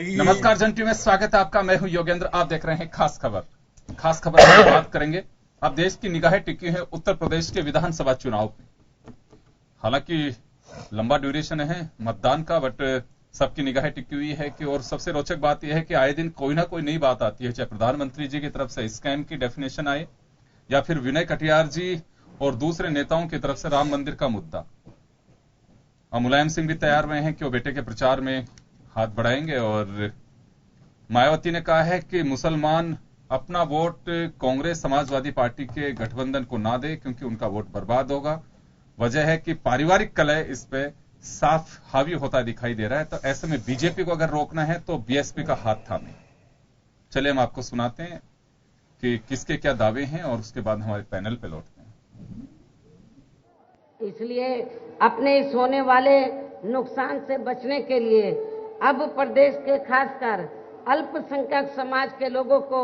नमस्कार जन टीवी में स्वागत है आपका। मैं हूं योगेंद्र। आप देख रहे हैं खास खबर। खास खबर में बात करेंगे। अब देश की निगाहें टिकी है उत्तर प्रदेश के विधानसभा चुनाव पे। हालांकि लंबा ड्यूरेशन है मतदान का, बट सबकी निगाहें टिकी हुई है कि, और सबसे रोचक बात यह है कि आए दिन कोई ना कोई नई बात आती है, चाहे प्रधानमंत्री जी की तरफ से स्कैम की डेफिनेशन आए या फिर विनय कटियार जी और दूसरे नेताओं की तरफ से राम मंदिर का मुद्दा। मुलायम सिंह भी तैयार हुए हैं कि वो बेटे के प्रचार में हाथ बढ़ाएंगे, और मायावती ने कहा है कि मुसलमान अपना वोट कांग्रेस समाजवादी पार्टी के गठबंधन को ना दे क्योंकि उनका वोट बर्बाद होगा। वजह है कि पारिवारिक कलह इस पे साफ हावी होता दिखाई दे रहा है। तो ऐसे में बीजेपी को अगर रोकना है तो बीएसपी का हाथ थामे। चलिए हम आपको सुनाते हैं कि किसके क्या दावे हैं और उसके बाद हमारे पैनल पे लौटते हैं। इसलिए अपने इस होने वाले नुकसान से बचने के लिए अब प्रदेश के खासकर अल्पसंख्यक समाज के लोगों को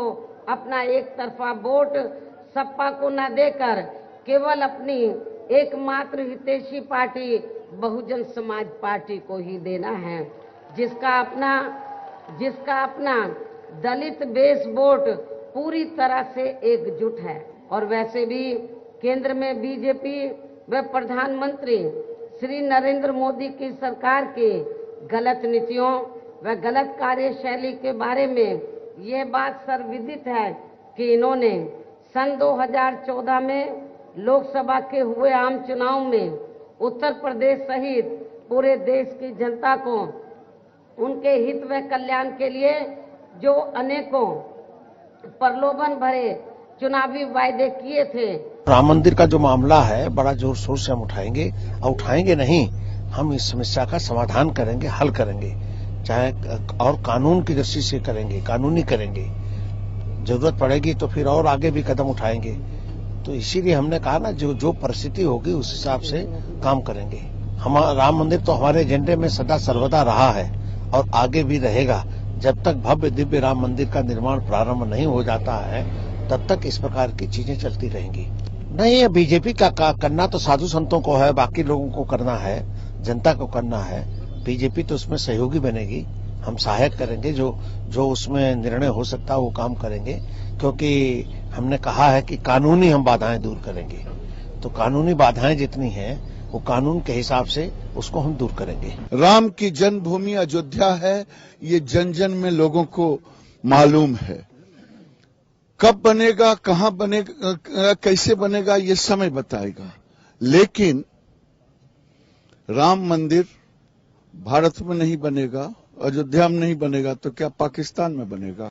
अपना एक तरफा वोट सपा को न देकर केवल अपनी एकमात्र हितैषी पार्टी बहुजन समाज पार्टी को ही देना है, जिसका अपना दलित बेस वोट पूरी तरह से एकजुट है। और वैसे भी केंद्र में बीजेपी व प्रधानमंत्री श्री नरेंद्र मोदी की सरकार की गलत नीतियों व गलत कार्यशैली के बारे में ये बात सर्वविदित है कि इन्होंने सन 2014 में लोकसभा के हुए आम चुनाव में उत्तर प्रदेश सहित पूरे देश की जनता को उनके हित व कल्याण के लिए जो अनेकों प्रलोभन भरे चुनावी वायदे किए थे। राम मंदिर का जो मामला है बड़ा जोर शोर से हम उठाएंगे, और उठाएंगे नहीं, हम इस समस्या का समाधान करेंगे, हल करेंगे, चाहे और कानून की दृष्टि से करेंगे, कानूनी करेंगे। जरूरत पड़ेगी तो फिर और आगे भी कदम उठाएंगे। तो इसीलिए हमने कहा ना, जो परिस्थिति होगी उस हिसाब से काम करेंगे। हमारा राम मंदिर तो हमारे एजेंडे में सदा सर्वदा रहा है और आगे भी रहेगा। जब तक भव्य दिव्य राम मंदिर का निर्माण प्रारंभ नहीं हो जाता है तब तक इस प्रकार की चीजें चलती रहेंगी। नहीं, बीजेपी का करना तो साधु संतों को है, बाकी लोगों को करना है, जनता को करना है। बीजेपी तो उसमें सहयोगी बनेगी, हम सहायक करेंगे, जो उसमें निर्णय हो सकता है वो काम करेंगे, क्योंकि हमने कहा है कि कानूनी हम बाधाएं दूर करेंगे। तो कानूनी बाधाएं जितनी हैं वो कानून के हिसाब से उसको हम दूर करेंगे। राम की जन्मभूमि अयोध्या है, ये जन जन में लोगों को मालूम है। कब बनेगा, कहां बनेगा, कैसे बनेगा, ये समय बताएगा। लेकिन राम मंदिर भारत में नहीं बनेगा, अयोध्या में नहीं बनेगा तो क्या पाकिस्तान में बनेगा?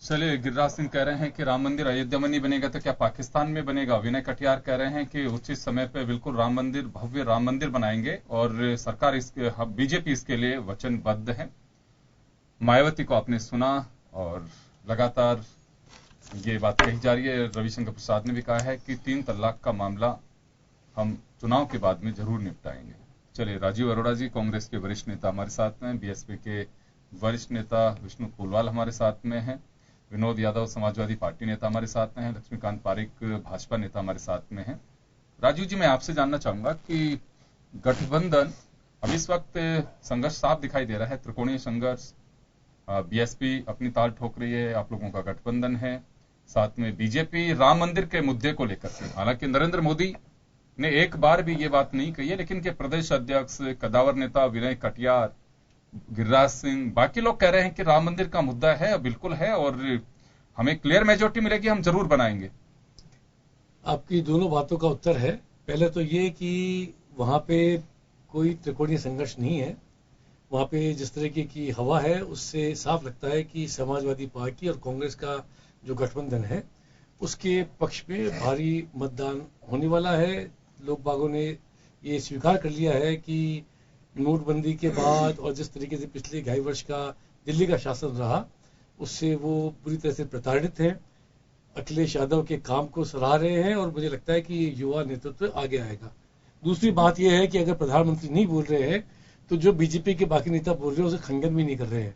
चलिए, गिरिराज सिंह कह रहे हैं कि राम मंदिर अयोध्या में नहीं बनेगा तो क्या पाकिस्तान में बनेगा। विनय कटियार कह रहे हैं कि उचित समय पे बिल्कुल राम मंदिर, भव्य राम मंदिर बनाएंगे और सरकार इसके, बीजेपी इसके लिए वचनबद्ध है। मायावती को आपने सुना और लगातार ये बात कही जा रही है। रविशंकर प्रसाद ने भी कहा है कि 3 तलाक का मामला हम चुनाव के बाद में जरूर निपटाएंगे। चलिए, राजीव अरोड़ा जी कांग्रेस के वरिष्ठ नेता हमारे साथ में, बीएसपी के वरिष्ठ नेता विष्णु फूलवाल हमारे साथ में हैं, विनोद यादव समाजवादी पार्टी नेता हमारे साथ में हैं, लक्ष्मीकांत पारिक भाजपा नेता हमारे साथ में हैं। राजीव जी, मैं आपसे जानना चाहूंगा कि गठबंधन अब इस वक्त संघर्ष साफ दिखाई दे रहा है, त्रिकोणीय संघर्ष। बीएसपी अपनी ताल ठोक रही है, आप लोगों का गठबंधन है, साथ में बीजेपी राम मंदिर के मुद्दे को लेकर के। हालांकि नरेंद्र मोदी ने एक बार भी ये बात नहीं कही है, लेकिन के प्रदेश अध्यक्ष, कद्दावर नेता विनय कटियार, गिरिराज सिंह, बाकी लोग कह रहे हैं कि राम मंदिर का मुद्दा है, बिल्कुल है, और हमें क्लियर मेजोरिटी मिलेगी, हम जरूर बनाएंगे। आपकी दोनों बातों का उत्तर है। पहले तो ये कि वहां पे कोई त्रिकोणीय संघर्ष नहीं है। वहां पे जिस तरीके की हवा है उससे साफ लगता है कि समाजवादी पार्टी और कांग्रेस का जो गठबंधन है उसके पक्ष में भारी मतदान होने वाला है। लोग बागों ने ये स्वीकार कर लिया है कि नोटबंदी के बाद और जिस तरीके से पिछले 2.5 वर्ष का दिल्ली का शासन रहा उससे वो पूरी तरह से प्रताड़ित हैं। अखिलेश यादव के काम को सराह रहे हैं और मुझे लगता है कि युवा नेतृत्व आगे आएगा। दूसरी बात यह है कि अगर प्रधानमंत्री नहीं बोल रहे हैं तो जो बीजेपी के बाकी नेता बोल रहे हैं उसे खंडन भी नहीं कर रहे हैं।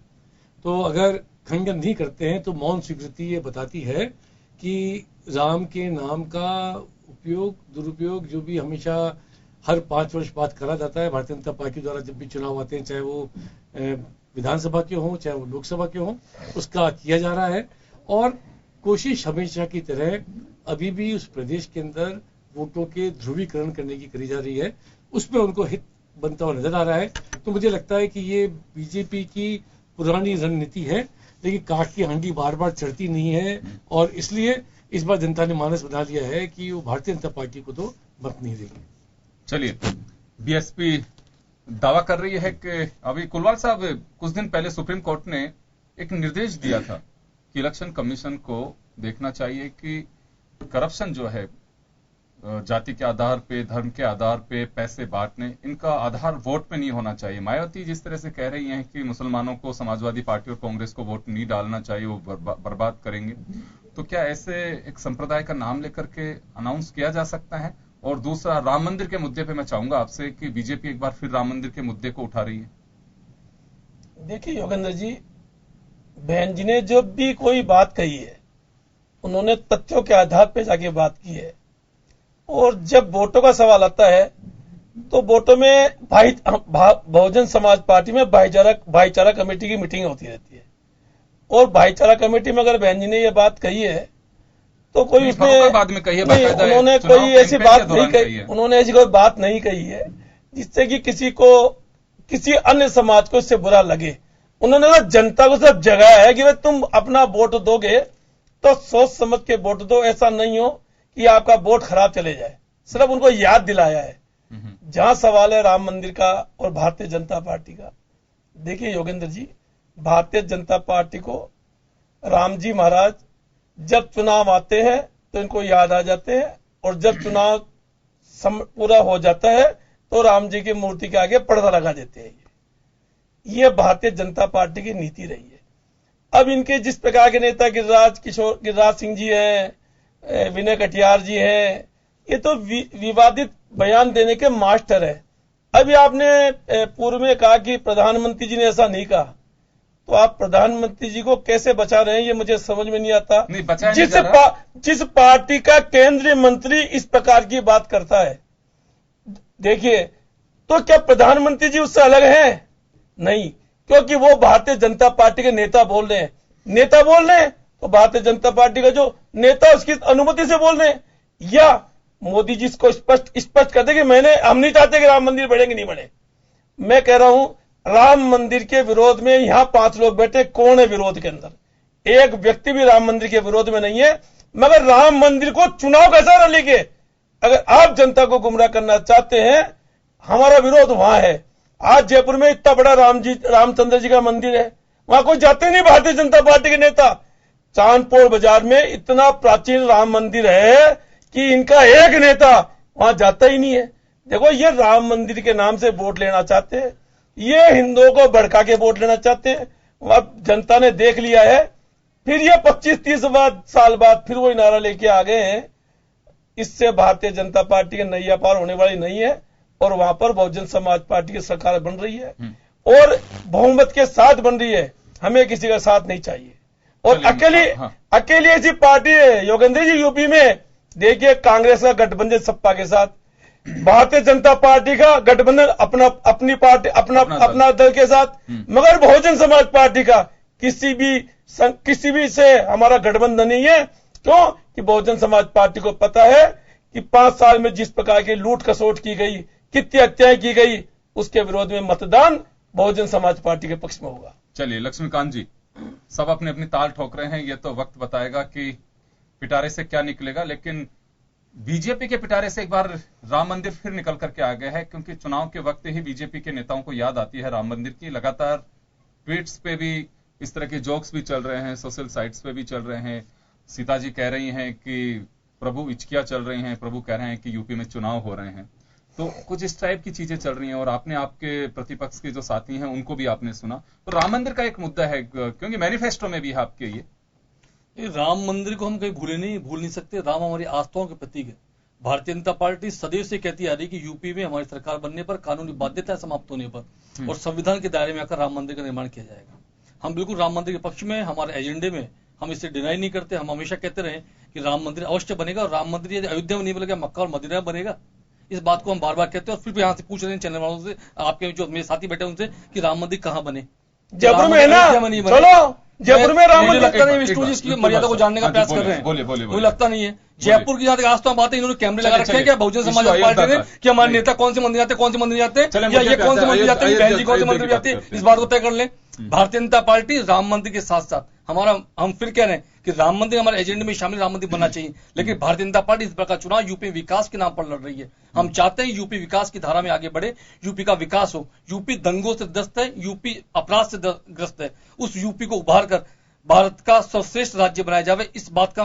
तो अगर खंडन नहीं करते हैं तो मौन स्वीकृति ये बताती है कि राम के नाम का उपयोग, दुरुपयोग जो भी हमेशा हर 5 वर्ष बाद करा जाता है भारतीय जनता पार्टी द्वारा, जब भी चुनाव आते हैं, चाहे वो विधानसभा के हों चाहे वो लोकसभा के हों, उसका किया जा रहा है। और कोशिश हमेशा की तरह अभी भी उस प्रदेश के अंदर वोटों के ध्रुवीकरण करने की करी जा रही है, उसमें उनको हित बनता हुआ नजर आ रहा है। तो मुझे लगता है कि ये बीजेपी की पुरानी रणनीति है, लेकिन काठ की हांडी बार बार चढ़ती नहीं है, और इसलिए इस बार जनता ने मानस बना लिया है कि वो भारतीय जनता पार्टी को तो मत नहीं देगी। चलिए, बीएसपी दावा कर रही है कि अभी कुलवाल साहब, कुछ दिन पहले सुप्रीम कोर्ट ने एक निर्देश दिया था कि इलेक्शन कमीशन को देखना चाहिए कि करप्शन जो है जाति के आधार पे, धर्म के आधार पे पैसे बांटने, इनका आधार वोट पे नहीं होना चाहिए। मायावती जिस तरह से कह रही हैं कि मुसलमानों को समाजवादी पार्टी और कांग्रेस को वोट नहीं डालना चाहिए, वो बर्बाद करेंगे, तो क्या ऐसे एक संप्रदाय का नाम लेकर के अनाउंस किया जा सकता है? और दूसरा, राम मंदिर के मुद्दे पे मैं चाहूंगा आपसे कि बीजेपी एक बार फिर राम मंदिर के मुद्दे को उठा रही है। देखिए योगेंद्र जी, बहन जी ने जो भी कोई बात कही है, उन्होंने तथ्यों के आधार पर जाके बात की है। और जब वोटों का सवाल आता है तो वोटों में बहुजन समाज पार्टी में भाईचारा कमेटी की मीटिंग होती रहती है, और भाईचारा कमेटी में अगर बहन जी ने ये बात कही है तो कोई उसमें बाद में कही है, उन्होंने कोई ऐसी बात नहीं कही, उन्होंने ऐसी कोई बात नहीं कही है जिससे कि किसी अन्य समाज को इससे बुरा लगे। उन्होंने तो जनता को सिर्फ जगाया है कि भाई तुम अपना वोट दोगे तो सोच समझ के वोट दो, ऐसा नहीं हो कि आपका वोट खराब चले जाए। सिर्फ उनको याद दिलाया है। जहां सवाल है राम मंदिर का और भारतीय जनता पार्टी का, देखिए योगेंद्र जी, भारतीय जनता पार्टी को राम जी महाराज जब चुनाव आते हैं तो इनको याद आ जाते हैं, और जब चुनाव पूरा हो जाता है तो राम जी की मूर्ति के आगे पर्दा लगा देते हैं। ये भारतीय जनता पार्टी की नीति रही है। अब इनके जिस प्रकार के नेता गिरिराज सिंह जी हैं, विनय कटियार जी हैं, ये तो विवादित बयान देने के मास्टर है। अभी आपने पूर्व में कहा कि प्रधानमंत्री जी ने ऐसा नहीं कहा, तो आप प्रधानमंत्री जी को कैसे बचा रहे हैं ये मुझे समझ में नहीं आता। जिस पार्टी का केंद्रीय मंत्री इस प्रकार की बात करता है, देखिए, तो क्या प्रधानमंत्री जी उससे अलग हैं? नहीं, क्योंकि वो भारतीय जनता पार्टी के नेता बोल रहे हैं। नेता बोल रहे हैं तो भारतीय जनता पार्टी का जो नेता उसकी अनुमति से बोल रहे हैं। या मोदी जी को स्पष्ट कर दे कि हम नहीं चाहते कि राम मंदिर बढ़ेंगे, नहीं बढ़े। मैं कह रहा हूं, राम मंदिर के विरोध में यहां 5 लोग बैठे, कौन है विरोध के अंदर? एक व्यक्ति भी राम मंदिर के विरोध में नहीं है। मगर राम मंदिर को चुनाव कैसा न लेके, अगर आप जनता को गुमराह करना चाहते हैं, हमारा विरोध वहां है। आज जयपुर में इतना बड़ा रामचंद्र जी का मंदिर है, वहां कोई जाते नहीं भारतीय जनता पार्टी के नेता। चांदपोल बाजार में इतना प्राचीन राम मंदिर है कि इनका एक नेता वहां जाता ही नहीं है। देखो, ये राम मंदिर के नाम से वोट लेना चाहते हैं, ये हिंदुओं को भड़का के वोट लेना चाहते हैं। अब जनता ने देख लिया है, फिर ये 25-30 साल बाद फिर वही नारा लेके आ गए हैं। इससे भारतीय जनता पार्टी की नैया पार होने वाली नहीं है, और वहां पर बहुजन समाज पार्टी की सरकार बन रही है, और बहुमत के साथ बन रही है। हमें किसी का साथ नहीं चाहिए। और अकेली ऐसी पार्टी है योगेंद्र जी, यूपी में देखिए, कांग्रेस का गठबंधन सपा के साथ, भारतीय जनता पार्टी का गठबंधन अपनी पार्टी अपना दल के साथ, मगर बहुजन समाज पार्टी का किसी भी से हमारा गठबंधन नहीं है। क्यों? कि बहुजन समाज पार्टी को पता है कि 5 साल में जिस प्रकार की लूट खसोट की गई, कितनी हत्याएं की गई, उसके विरोध में मतदान बहुजन समाज पार्टी के पक्ष में होगा। चलिए लक्ष्मीकांत जी, सब अपने अपनी ताल ठोक रहे हैं, ये तो वक्त बताएगा कि पिटारे से क्या निकलेगा। लेकिन बीजेपी के पिटारे से एक बार राम मंदिर फिर निकल करके आ गया है, क्योंकि चुनाव के वक्त ही बीजेपी के नेताओं को याद आती है राम मंदिर की। लगातार ट्वीट्स पे भी इस तरह के जोक्स भी चल रहे हैं, सोशल साइट्स पे भी चल रहे हैं। सीता जी कह रही हैं कि प्रभु इचकिया चल रही हैं, प्रभु कह रहे हैं कि यूपी में चुनाव हो रहे हैं। तो कुछ इस टाइप की चीजें चल रही हैं, और आपने आपके प्रतिपक्ष के जो साथी हैं उनको भी आपने सुना। तो राम मंदिर का एक मुद्दा है, क्योंकि मैनिफेस्टो में भी है आपके ये राम मंदिर को हम कहीं भूल नहीं सकते। राम हमारी आस्थाओं के प्रतीक है। भारतीय जनता पार्टी सदैव से कहती आ रही कि यूपी में हमारी सरकार बनने पर, कानूनी बाध्यता समाप्त होने पर और संविधान के दायरे में आकर राम मंदिर का निर्माण किया जाएगा। हम बिल्कुल राम मंदिर के पक्ष में, हमारे एजेंडे में हम इसे डिनाई नहीं करते। हम हमेशा कहते रहे कि राम मंदिर अवश्य बनेगा, और राम मंदिर यदि अयोध्या में नहीं बनेगा, मक्का और मदीना में बनेगा। इस बात को हम बार बार कहते हैं और फिर भी यहाँ से पूछ रहे हैं चैनल वालों से, आपके जो मेरे साथी बैठे उनसे, कि राम मंदिर कहाँ बने? जयपुर में है ना, चलो जयपुर में राम मंदिर। लगता नहीं विष्णु जी इसकी मर्यादा को जानने का प्रयास कर रहे हैं, मुझे लगता नहीं है। जयपुर की आज तो बात है, इन्होंने कैमरे लगा रखे हैं क्या बहुजन समाज पार्टी ने, कि हमारे नेता कौन से मंदिर जाते हैं, कौन से मंदिर जाते हैं, या ये कौन से मंदिर जाते हैं, बहन जी कौन से मंदिर जाते हैं, इस बात को तय कर लें। भारतीय जनता पार्टी राम मंदिर के साथ साथ हम फिर कह रहे हैं कि राम मंदिर हमारे एजेंडे में शामिल, राम मंदिर बनना चाहिए, लेकिन भारतीय जनता पार्टी इस प्रकार चुनाव यूपी विकास के नाम पर लड़ रही है। हम चाहते हैं यूपी विकास की धारा में आगे बढ़े, यूपी का विकास हो। यूपी दंगों से ग्रस्त है, यूपी अपराध से ग्रस्त है, उस यूपी को उभार कर भारत का सर्वश्रेष्ठ राज्य बनाया जाए, इस बात का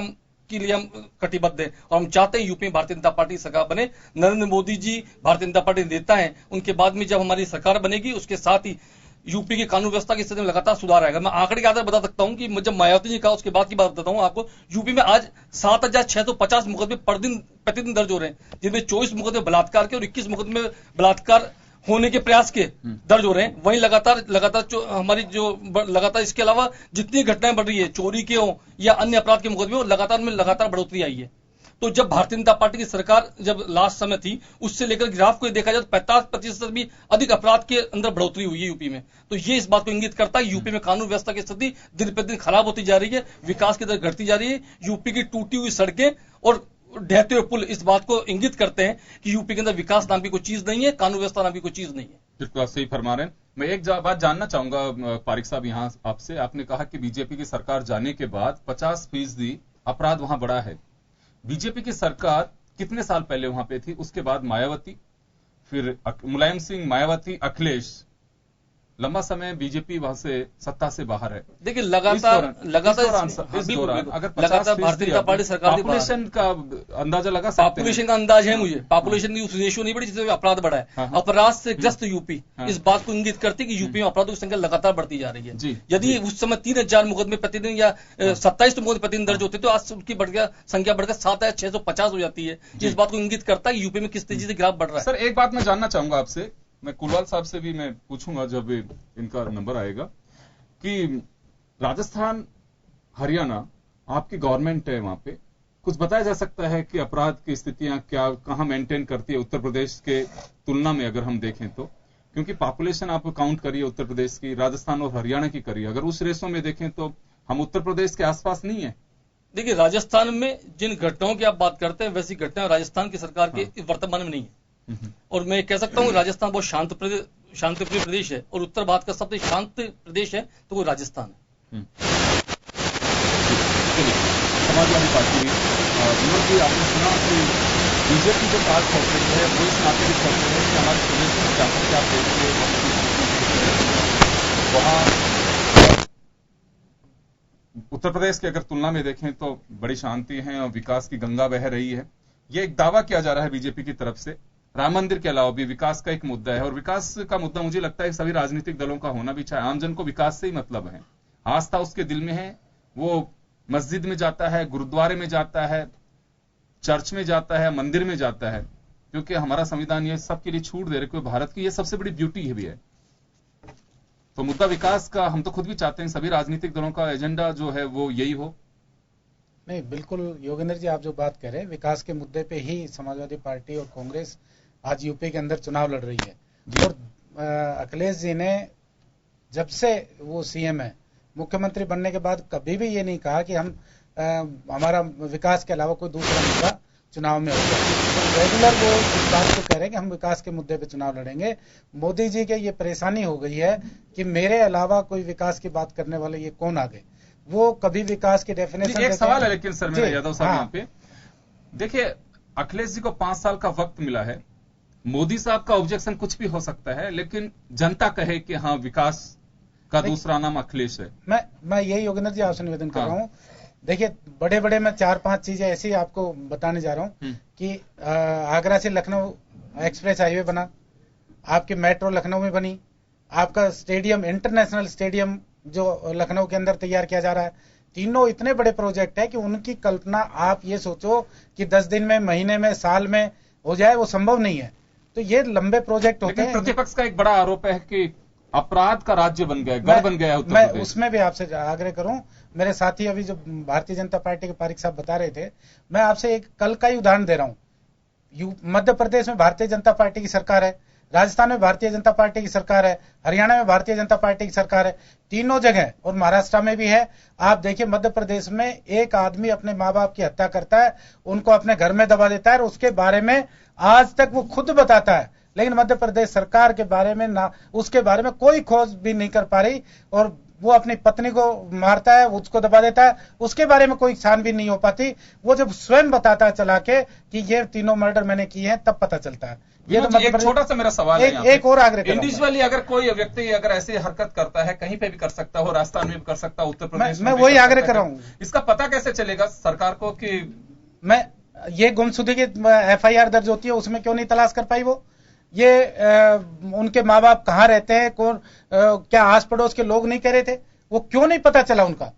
के लिए हम कटिबद्ध हैं और हम चाहते हैं यूपी में भारतीय जनता पार्टी सरकार बने। नरेंद्र मोदी जी भारतीय जनता पार्टी नेता हैं, उनके बाद में जब हमारी सरकार बनेगी उसके साथ ही यूपी की कानून व्यवस्था की स्थिति में लगातार सुधार आएगा। मैं आंकड़े के आधार बता सकता हूं कि जब मायावती जी का उसके बाद की बात बताता हूं आपको, यूपी में आज 7,650 मुकदमे प्रतिदिन दर्ज हो रहे हैं, जिनमें 24 मुकदमे बलात्कार के और 21 मुकदमे बलात्कार होने के प्रयास के दर्ज हो रहे हैं। वहीं लगातार लगातार इसके अलावा जितनी घटनाएं बढ़ रही है, चोरी के हो या अन्य अपराध के मुकदमे, लगातार बढ़ोतरी आई है। तो जब भारतीय जनता पार्टी की सरकार जब लास्ट समय थी, उससे लेकर ग्राफ को देखा जाए तो 50% भी अधिक अपराध के अंदर बढ़ोतरी हुई है यूपी में। तो ये इस बात को इंगित करता है यूपी में कानून व्यवस्था की स्थिति दिन प्रतिदिन खराब होती जा रही है, विकास की दर घटती जा रही है। यूपी की टूटी हुई सड़कें और ढहते हुए पुल इस बात को इंगित करते हैं कि यूपी के अंदर विकास नाम की कोई चीज नहीं है, कानून व्यवस्था नाम की कोई चीज नहीं है। बिल्कुल सही फरमा रहे हैं। मैं एक बात जानना चाहूंगा पारिक साहब यहाँ आपसे, आपने कहा कि बीजेपी की सरकार जाने के बाद 50% अपराध वहां बढ़ा है। बीजेपी की सरकार कितने साल पहले वहां पे थी? उसके बाद मायावती, फिर मुलायम सिंह, मायावती, अखिलेश, लंबा समय बीजेपी वहां से सत्ता से बाहर है। देखिए लगातार अगर भारतीय जनता पार्टी सरकार पॉपुलेशन का अंदाजा लगा सकते हैं? पॉपुलेशन का अंदाज है मुझे, पॉपुलेशन की उस रेशियो नहीं बढ़ी जिससे अपराध बढ़ा है। अपराध से ग्रस्त यूपी इस बात को इंगित करती है कि यूपी में अपराधों की संख्या लगातार बढ़ती जा रही है। यदि उस समय 3,000 मुकदमे प्रतिदिन या 27 मुकदमे प्रतिदिन दर्ज होते तो आज उनकी संख्या बढ़कर 7,650 हो जाती है। इस बात को इंगित करता है यूपी में किस तेजी से ग्राफ बढ़ रहा है। सर एक बात मैं जानना चाहूंगा आपसे, मैं कुलवाल साहब से भी मैं पूछूंगा जब इनका नंबर आएगा, कि राजस्थान हरियाणा आपकी गवर्नमेंट है, वहां पे कुछ बताया जा सकता है कि अपराध की स्थितियां कहां मेंटेन करती है उत्तर प्रदेश के तुलना में? अगर हम देखें तो, क्योंकि पॉपुलेशन आप काउंट करिए उत्तर प्रदेश की, राजस्थान और हरियाणा की करिए, अगर उस रेशो में देखें तो हम उत्तर प्रदेश के आसपास नहीं है। देखिए राजस्थान में जिन घटनाओं की आप बात करते हैं वैसी घटनाएं राजस्थान की सरकार के वर्तमान में नहीं है। और मैं कह सकता हूँ राजस्थान बहुत शांतिप्रिय प्रदेश है और उत्तर भारत का सबसे शांत प्रदेश है तो वो राजस्थान है। समाजवादी पार्टी जी, आपने सुना कि बीजेपी जो बात कर रही है वो इस नाते भी कर रही है कि हमारे प्रदेश में जहां से आप देखिए वहां उत्तर प्रदेश की अगर तुलना में देखें तो बड़ी शांति है और विकास की गंगा बह रही है। ये एक दावा किया जा रहा है बीजेपी की तरफ से। राम मंदिर के अलावा भी विकास का एक मुद्दा है और विकास का मुद्दा मुझे लगता है सभी राजनीतिक दलों का होना भी चाहिए। आमजन को विकास से ही मतलब है, आस्था उसके दिल में है, वो मस्जिद में जाता है, गुरुद्वारे में जाता है, चर्च में जाता है, मंदिर में जाता है, क्योंकि हमारा संविधान ये सबके लिए छूट दे रहे, भारत की ये सबसे बड़ी ब्यूटी भी है। तो मुद्दा विकास का हम तो खुद भी चाहते हैं, सभी राजनीतिक दलों का एजेंडा जो है वो यही हो। नहीं, बिल्कुल योगेंद्र जी, आप जो बात कह रहे हैं विकास के मुद्दे पे ही समाजवादी पार्टी और कांग्रेस आज यूपी के अंदर चुनाव लड़ रही है। और अखिलेश जी ने जब से वो सीएम है, मुख्यमंत्री बनने के बाद कभी भी ये नहीं कहा कि हम हमारा विकास के अलावा कोई दूसरा मुद्दा चुनाव में होगा। तो रेगुलर वो इस बात को कह रहे हैं कि हम विकास के मुद्दे पे चुनाव लड़ेंगे। मोदी जी के ये परेशानी हो गई है कि मेरे अलावा कोई विकास की बात करने वाले ये कौन आ गए। वो कभी विकास की डेफिनेशन एक सवाल है लेकिन सर मेरा यादव साहब यहाँ पे देखिए, अखिलेश जी को 5 साल का वक्त मिला है। मोदी साहब का ऑब्जेक्शन कुछ भी हो सकता है, लेकिन जनता कहे कि हाँ विकास का दूसरा नाम अखिलेश है। मैं यही योगेंद्र जी आपसे निवेदन कर रहा हूँ। देखिए बड़े मैं 4-5 चीजें ऐसी आपको बताने जा रहा हूँ कि आगरा से लखनऊ एक्सप्रेस हाईवे बना, आपकी मेट्रो लखनऊ में बनी, आपका स्टेडियम इंटरनेशनल स्टेडियम जो लखनऊ के अंदर तैयार किया जा रहा है। तीनों इतने बड़े प्रोजेक्ट है कि उनकी कल्पना आप ये सोचो कि 10 दिन में, महीने में, साल में हो जाए, वो संभव नहीं है। तो ये लंबे प्रोजेक्ट होते हैं। प्रतिपक्ष का एक बड़ा आरोप है कि अपराध का राज्य बन गया, गढ़ बन गया है उत्तर प्रदेश। मैं उसमें भी आपसे आग्रह करूं, मेरे साथी अभी जो भारतीय जनता पार्टी के पारिक साहब बता रहे थे, मैं आपसे एक कल का ही उदाहरण दे रहा हूं। मध्य प्रदेश में भारतीय जनता पार्टी की सरकार है, राजस्थान में भारतीय जनता पार्टी की सरकार है, हरियाणा में भारतीय जनता पार्टी की सरकार है, तीनों जगह, और महाराष्ट्र में भी है। आप देखिए मध्य प्रदेश में एक आदमी अपने माँ बाप की हत्या करता है, उनको अपने घर में दबा देता है और उसके बारे में आज तक वो खुद बताता है, लेकिन मध्य प्रदेश सरकार के बारे में ना, उसके बारे में कोई खोज भी नहीं कर पा रही, और वो अपनी पत्नी को मारता है, उसको दबा देता है, उसके बारे में कोई छानबीन नहीं हो पाती। वो जब स्वयं बताता है चला के कि ये तीनों मर्डर मैंने किए हैं, तब पता चलता है। ये तो एक छोटा सा मेरा सवाल है, एक और आग्रह, इंडिविजुअली अगर कोई व्यक्ति अगर ऐसी हरकत करता है, कहीं पे भी कर सकता हो, राजस्थान में भी कर सकता हो, उत्तर प्रदेश में मैं वही आग्रह कर रहा हूँ। इसका पता कैसे चलेगा सरकार को कि मैं ये गुमशुदगी की FIR दर्ज होती है, उसमें क्यों नहीं तलाश कर पाई वो? ये उनके माँ बाप कहाँ रहते हैं, कौन क्या आस पड़ोस के लोग नहीं कह रहे थे, वो क्यों नहीं पता चला उनका?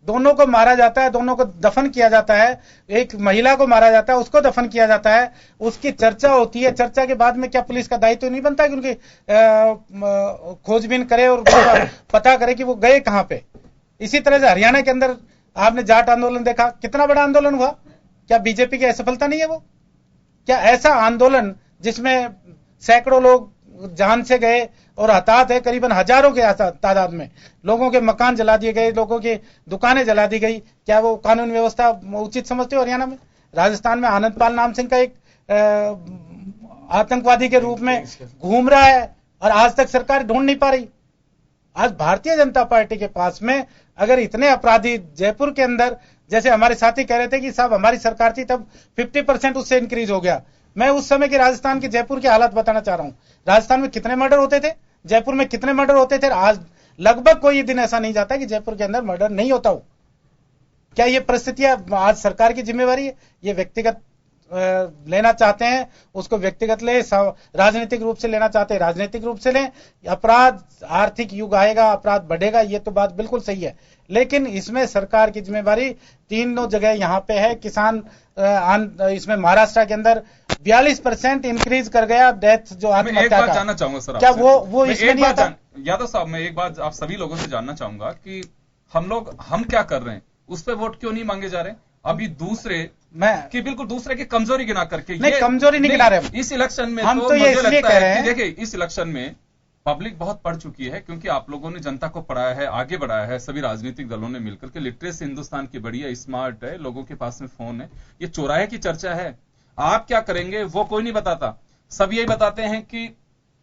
दोनों को मारा जाता है, दोनों को दफन किया जाता है, एक महिला को मारा जाता है, उसको दफन किया जाता है, उसकी चर्चा होती है, चर्चा के बाद में क्या पुलिस का दायित्व नहीं बनता कि उनकी खोजबीन करे और पता करे कि वो गए कहां पे? इसी तरह से हरियाणा के अंदर आपने जाट आंदोलन देखा, कितना बड़ा आंदोलन हुआ, क्या बीजेपी की असफलता नहीं है वो? क्या ऐसा आंदोलन जिसमें सैकड़ों लोग जान से गए और हताहत है, करीबन हजारों के तादाद में लोगों के मकान जला दिए गए, लोगों की दुकानें जला दी गई, क्या वो कानून व्यवस्था उचित समझते हो? हरियाणा में, राजस्थान में आनंदपाल नाम सिंह का एक आतंकवादी के रूप में घूम रहा है और आज तक सरकार ढूंढ नहीं पा रही। आज भारतीय जनता पार्टी के पास में अगर इतने अपराधी जयपुर के अंदर, जैसे हमारे साथी कह रहे थे कि साहब हमारी सरकार थी तब 50% उससे इंक्रीज हो गया, मैं उस समय के राजस्थान के जयपुर की हालत बताना चाह रहा हूं। राजस्थान में कितने मर्डर होते थे, जयपुर में कितने मर्डर होते थे, आज लगभग कोई दिन ऐसा नहीं जाता कि जयपुर के अंदर मर्डर नहीं होता हो। क्या ये परिस्थितियां आज सरकार की जिम्मेवारी है? ये व्यक्तिगत लेना चाहते हैं उसको व्यक्तिगत ले, राजनीतिक रूप से लेना चाहते हैं राजनीतिक रूप से लें। अपराध, आर्थिक युग आएगा, अपराध बढ़ेगा, ये तो बात बिल्कुल सही है, लेकिन इसमें सरकार की जिम्मेवारी तीनों जगह यहाँ पे है। किसान इसमें महाराष्ट्र के अंदर 42% इंक्रीज कर गया डेथ जो आत्महत्या का। जानना चाहूंगा सर, क्या वो इसमें नहीं आता? यादव साहब, मैं एक बात आप सभी लोगों से जानना चाहूंगा कि हम क्या कर रहे हैं, उस पर वोट क्यों नहीं मांगे जा रहे? अभी दूसरे कि बिल्कुल दूसरे की कमजोरी गिना करके, नहीं कमजोरी नहीं गिना रहे इस इलेक्शन में, हम तो ये इसलिए कह रहे हैं। देखिए इस इलेक्शन में पब्लिक बहुत पढ़ चुकी है, क्योंकि आप लोगों ने जनता को पढ़ाया है, आगे बढ़ाया है, सभी राजनीतिक दलों ने मिलकर के। लिटरेसी हिंदुस्तान की बड़ी है, स्मार्ट है, लोगों के पास में फोन है। ये चौराहे की चर्चा है, आप क्या करेंगे वो कोई नहीं बताता। सब यही बताते हैं कि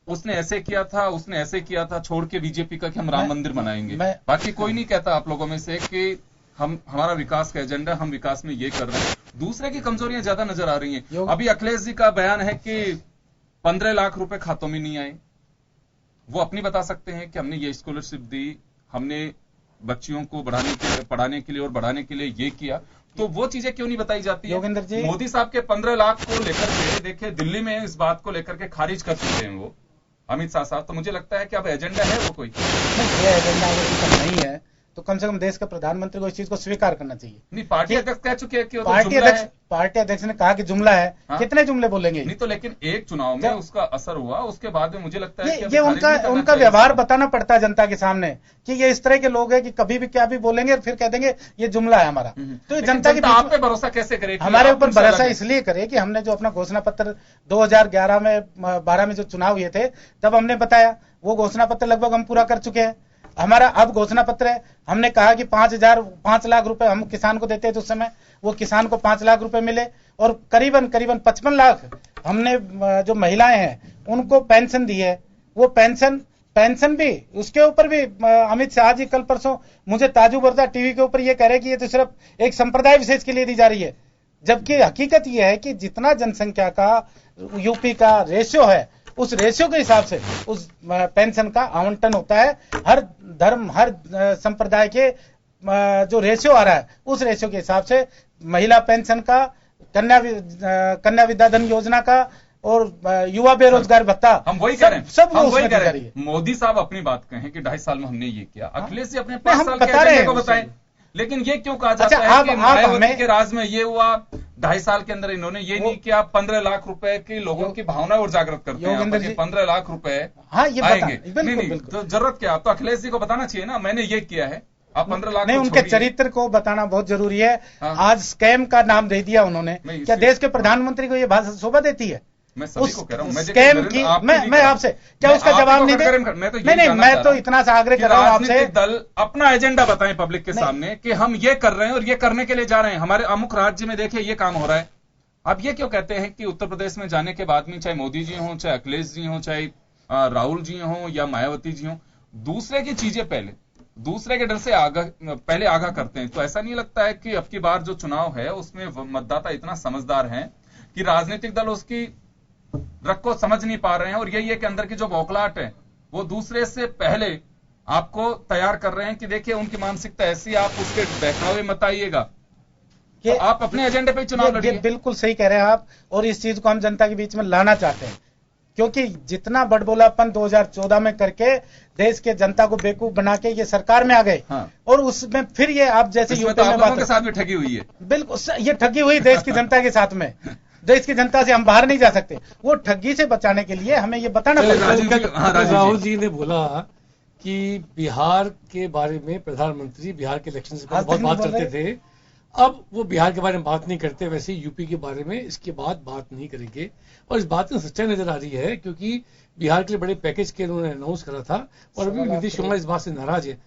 उसने ऐसे किया था, उसने ऐसे किया था, छोड़ के बीजेपी का कि हम राम मंदिर बनाएंगे। बाकी कोई नहीं कहता आप लोगों में से कि हमारा विकास का एजेंडा, हम विकास में ये कर रहे हैं। दूसरे की कमजोरियां ज्यादा नजर आ रही हैं। अभी अखिलेश जी का बयान है कि 15 लाख रुपए खातों में नहीं आए। वो अपनी बता सकते हैं कि हमने ये स्कॉलरशिप दी, हमने बच्चियों को पढ़ाने के लिए और बढ़ाने के लिए ये किया, तो वो चीजें क्यों नहीं बताई जाती है? मोदी साहब के 15 लाख को लेकर के देखिए दिल्ली में इस बात को लेकर के खारिज कर चुके हैं वो अमित शाह साहब। तो मुझे लगता है कि अब एजेंडा है वो कोई एजेंडा नहीं है, तो कम से कम देश के प्रधानमंत्री को इस चीज को स्वीकार करना चाहिए। नहीं, पार्टी अध्यक्ष कह चुके हैं कि पार्टी अध्यक्ष ने कहा कि जुमला है। हाँ? कितने जुमले बोलेंगे? नहीं तो लेकिन एक चुनाव में उसका असर हुआ, उसके बाद में मुझे लगता है ये उनका व्यवहार बताना पड़ता है जनता के सामने कि ये इस तरह के लोग हैं कि कभी भी क्या भी बोलेंगे और फिर कह देंगे ये जुमला है हमारा। तो ये जनता की आप पे भरोसा कैसे करे? हमारे ऊपर भरोसा इसलिए करे कि हमने जो अपना घोषणा पत्र 2011 में 12 में जो चुनाव हुए थे तब हमने बताया, वो घोषणा पत्र लगभग हम पूरा कर चुके हैं। हमारा अब घोषणा पत्र है, हमने कहा कि 5 लाख रुपए हम किसान को देते थे उस समय, वो किसान को 5 लाख रुपए मिले और करीबन 55 लाख हमने जो महिलाएं हैं उनको पेंशन दी है। वो पेंशन भी उसके ऊपर भी अमित शाह जी कल परसों मुझे ताजु बरदा टीवी के ऊपर ये कह रहे कि ये तो सिर्फ एक संप्रदाय विशेष के लिए दी जा रही है, जबकि हकीकत ये है कि जितना जनसंख्या का यूपी का रेशियो है उस रेशियो के हिसाब से उस पेंशन का आवंटन होता है। हर धर्म, हर संप्रदाय के जो रेशियो आ रहा है उस रेशियो के हिसाब से महिला पेंशन का, कन्या विद्याधन योजना का और युवा बेरोजगार भत्ता, हम वही कह रहे हैं, सब वही कह रहे हैं। मोदी साहब अपनी बात कहें कि 2.5 साल में हमने ये किया, अखिलेश जी अपने 5 साल के एजेंडे को बताएं, लेकिन ये क्यों कहा जाता है कि मायावती के राज में ये हुआ, 2.5 साल के अंदर इन्होंने ये नहीं किया। 15 लाख रुपए की लोगों की भावना और जागृत करते हैं, 15 लाख रुपए आएंगे। नहीं, तो जरूरत क्या? तो अखिलेश जी को बताना चाहिए ना, मैंने ये किया है। आप 15 लाख नहीं, उनके चरित्र को बताना बहुत जरूरी है। हाँ। आज स्कैम का नाम दे दिया उन्होंने। क्या देश के प्रधानमंत्री को ये भाषा शोभा देती है? मैं सभी को कह रहा हूं, स्कैम की मैं आपसे क्या उसका जवाब नहीं दे? नहीं, मैं तो इतना सा आग्रह कर रहा हूं आपसे, दल अपना एजेंडा बताएं पब्लिक के सामने कि हम ये कर रहे हैं और ये करने के लिए जा रहे हैं। हमारे अमुक राज्य में देखिए ये काम हो रहा है। आप ये क्यों कहते हैं कि उत्तर प्रदेश में जाने के बाद में चाहे मोदी जी हों, चाहे अखिलेश जी हों, चाहे राहुल जी हों या मायावती जी हों, दूसरे की चीजें पहले, दूसरे के डर से पहले आगाह करते हैं? तो ऐसा नहीं लगता है कि अब की बार जो चुनाव है उसमें मतदाता इतना समझदार हैं कि राजनीतिक दल उसकी रख को समझ नहीं पा रहे हैं और यही है कि अंदर की जो बौखलाहट है वो दूसरे से पहले आपको तैयार कर रहे हैं कि देखिए उनकी मानसिकता ऐसी, आप उसके बहकावे मत आइएगा, तो आप अपने एजेंडे पे चुनाव लड़िए। बिल्कुल सही कह रहे हैं आप, और इस चीज को हम जनता के बीच में लाना चाहते हैं, क्योंकि जितना बड़बोलापन 2014 में करके देश के जनता को बेवकूफ बना के ये सरकार में आ गए। हाँ। और उसमें फिर ये आप जैसे यूपी में बात के साथ भी ठगी हुई है। बिल्कुल, ये ठगी हुई देश की जनता के साथ में। देश की जनता से हम बाहर नहीं जा सकते, वो ठगी से बचाने के लिए हमें ये बताना पड़ेगा। राहुल जी ने बोला कि बिहार के बारे में प्रधानमंत्री बिहार के इलेक्शन से बहुत बात करते थे, अब वो बिहार के बारे में बात नहीं करते, वैसे यूपी के बारे में इसके बाद बात नहीं करेंगे। और इस बात में सच्चाई नजर आ रही है, क्योंकि बिहार के लिए बड़े पैकेज के उन्होंने अनाउंस करा था और अभी नीतीश कुमार इस बात से नाराज है।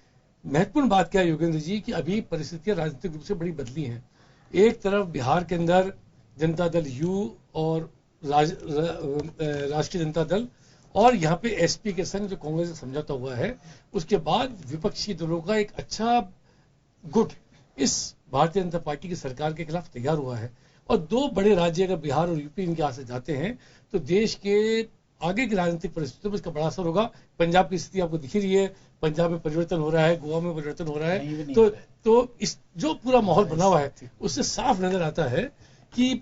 महत्वपूर्ण बात क्या है योगेंद्र जी कि अभी परिस्थितियां राजनीतिक रूप से बड़ी बदली हैं। एक तरफ बिहार के अंदर जनता दल यू और राष्ट्रीय जनता दल और यहाँ पे एसपी के संग जो कांग्रेस से समझौता हुआ है, उसके बाद विपक्षी दलों का एक अच्छा गुट इस भारतीय जनता पार्टी की सरकार के खिलाफ तैयार हुआ है। और दो बड़े राज्य अगर बिहार और यूपी इनके हाथ से जाते हैं तो देश के आगे की राजनीतिक परिस्थितियों पर इसका बड़ा असर होगा। पंजाब की स्थिति आपको दिख रही है, पंजाब में परिवर्तन हो रहा है, गोवा में परिवर्तन हो रहा है, तो इस जो पूरा माहौल बना हुआ है उससे साफ नजर आता है कि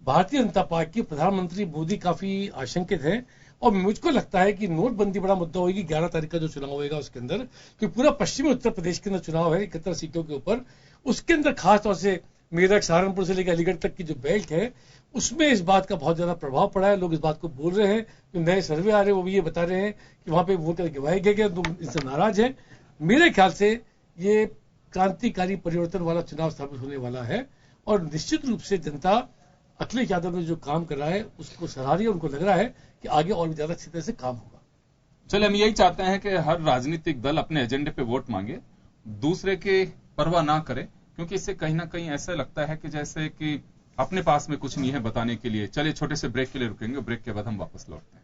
भारतीय जनता पार्टी प्रधानमंत्री मोदी काफी आशंकित हैं। और मुझको लगता है कि नोटबंदी बड़ा मुद्दा होगी 11 तारीख का जो चुनाव होगा उसके अंदर, क्योंकि पूरा पश्चिमी उत्तर प्रदेश के अंदर चुनाव है 71 सीटों के ऊपर। उसके अंदर खासतौर से मेरठ सहारनपुर से लेकर अलीगढ़ तक की जो बेल्ट है उसमें इस बात का बहुत ज्यादा प्रभाव पड़ा है। लोग इस बात को बोल रहे हैं, जो नए सर्वे आ रहे हैं वो भी ये बता रहे हैं कि वहां पे वोट करके गिवाए गए, तो इससे नाराज है। मेरे ख्याल से ये क्रांतिकारी परिवर्तन वाला चुनाव साबित होने वाला है और निश्चित रूप से जनता अखिलेश यादव ने जो काम कर रहा है उसको सराह रही है। उनको लग रहा है कि आगे और भी ज्यादा अच्छी तरह से काम होगा। चलिए, हम यही चाहते हैं कि हर राजनीतिक दल अपने एजेंडे पे वोट मांगे, दूसरे के परवाह ना करे, क्योंकि इससे कहीं ना कहीं ऐसा लगता है कि जैसे कि अपने पास में कुछ नहीं है बताने के लिए। चलिए छोटे से ब्रेक के लिए रुकेंगे, ब्रेक के बाद हम वापस लौटते हैं।